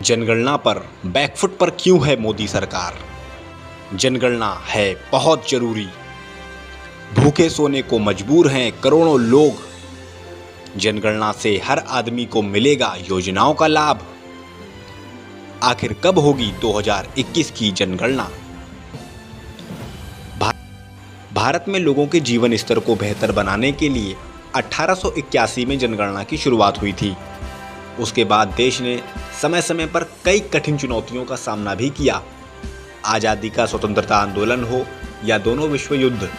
जनगणना पर बैकफुट पर क्यों है मोदी सरकार? जनगणना है बहुत जरूरी। भूखे सोने को मजबूर हैं करोड़ों लोग। जनगणना से हर आदमी को मिलेगा योजनाओं का लाभ। आखिर कब होगी 2021 की जनगणना? भारत में लोगों के जीवन स्तर को बेहतर बनाने के लिए 1881 में जनगणना की शुरुआत हुई थी। उसके बाद देश ने समय समय पर कई कठिन चुनौतियों का सामना भी किया। आज़ादी का स्वतंत्रता आंदोलन हो या दोनों विश्व युद्ध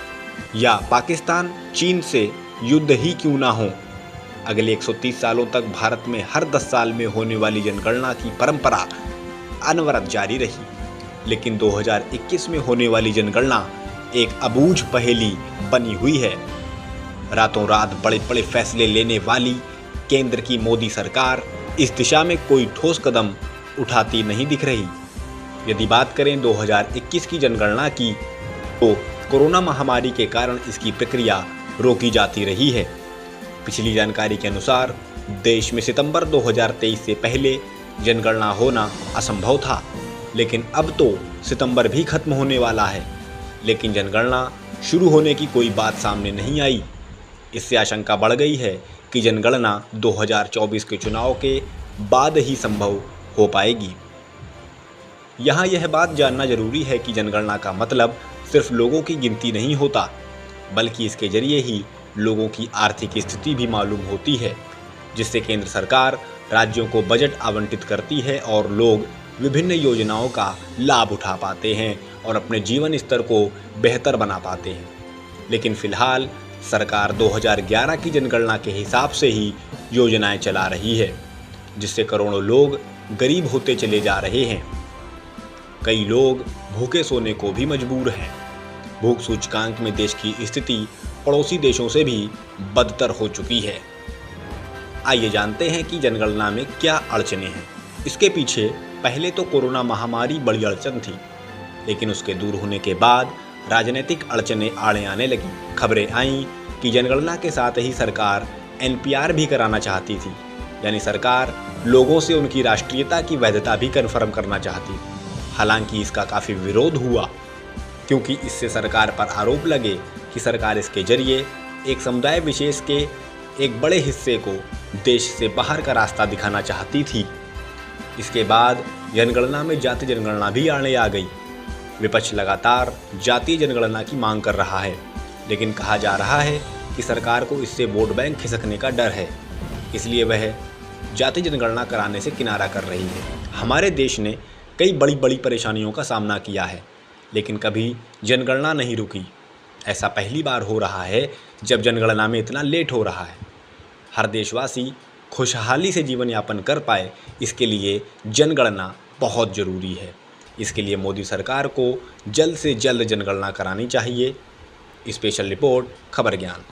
या पाकिस्तान चीन से युद्ध ही क्यों ना हो, अगले 130 सालों तक भारत में हर 10 साल में होने वाली जनगणना की परंपरा अनवरत जारी रही। लेकिन 2021 में होने वाली जनगणना एक अबूझ पहेली बनी हुई है। रातों रात बड़े बड़े फैसले लेने वाली केंद्र की मोदी सरकार इस दिशा में कोई ठोस कदम उठाती नहीं दिख रही। यदि बात करें 2021 की जनगणना की, तो कोरोना महामारी के कारण इसकी प्रक्रिया रोकी जाती रही है। पिछली जानकारी के अनुसार देश में सितंबर 2023 से पहले जनगणना होना असंभव था, लेकिन अब तो सितंबर भी खत्म होने वाला है, लेकिन जनगणना शुरू होने की कोई बात सामने नहीं आई। इससे आशंका बढ़ गई है कि जनगणना 2024 के चुनाव के बाद ही संभव हो पाएगी। यहाँ यह बात जानना जरूरी है कि जनगणना का मतलब सिर्फ लोगों की गिनती नहीं होता, बल्कि इसके जरिए ही लोगों की आर्थिक स्थिति भी मालूम होती है, जिससे केंद्र सरकार राज्यों को बजट आवंटित करती है और लोग विभिन्न योजनाओं का लाभ उठा पाते हैं और अपने जीवन स्तर को बेहतर बना पाते हैं। लेकिन फिलहाल सरकार 2011 की जनगणना के हिसाब से ही योजनाएं चला रही है, जिससे करोड़ों लोग गरीब होते चले जा रहे हैं। कई लोग भूखे सोने को भी मजबूर हैं। भूख सूचकांक में देश की स्थिति पड़ोसी देशों से भी बदतर हो चुकी है। आइए जानते हैं कि जनगणना में क्या अड़चनें हैं। इसके पीछे पहले तो कोरोना महामारी बड़ी अड़चन थी, लेकिन उसके दूर होने के बाद राजनीतिक अड़चनें आड़े आने लगी। खबरें आईं कि जनगणना के साथ ही सरकार NPR भी कराना चाहती थी, यानी सरकार लोगों से उनकी राष्ट्रीयता की वैधता भी कन्फर्म करना चाहती। हालांकि इसका काफ़ी विरोध हुआ, क्योंकि इससे सरकार पर आरोप लगे कि सरकार इसके जरिए एक समुदाय विशेष के एक बड़े हिस्से को देश से बाहर का रास्ता दिखाना चाहती थी। इसके बाद जनगणना में जाति जनगणना भी आने आ गई। विपक्ष लगातार जातीय जनगणना की मांग कर रहा है, लेकिन कहा जा रहा है कि सरकार को इससे वोट बैंक खिसकने का डर है, इसलिए वह जाति जनगणना कराने से किनारा कर रही है। हमारे देश ने कई बड़ी बड़ी परेशानियों का सामना किया है, लेकिन कभी जनगणना नहीं रुकी। ऐसा पहली बार हो रहा है जब जनगणना में इतना लेट हो रहा है। हर देशवासी खुशहाली से जीवन यापन कर पाए, इसके लिए जनगणना बहुत ज़रूरी है। इसके लिए मोदी सरकार को जल्द से जल्द जनगणना करानी चाहिए। स्पेशल रिपोर्ट खबर ज्ञान।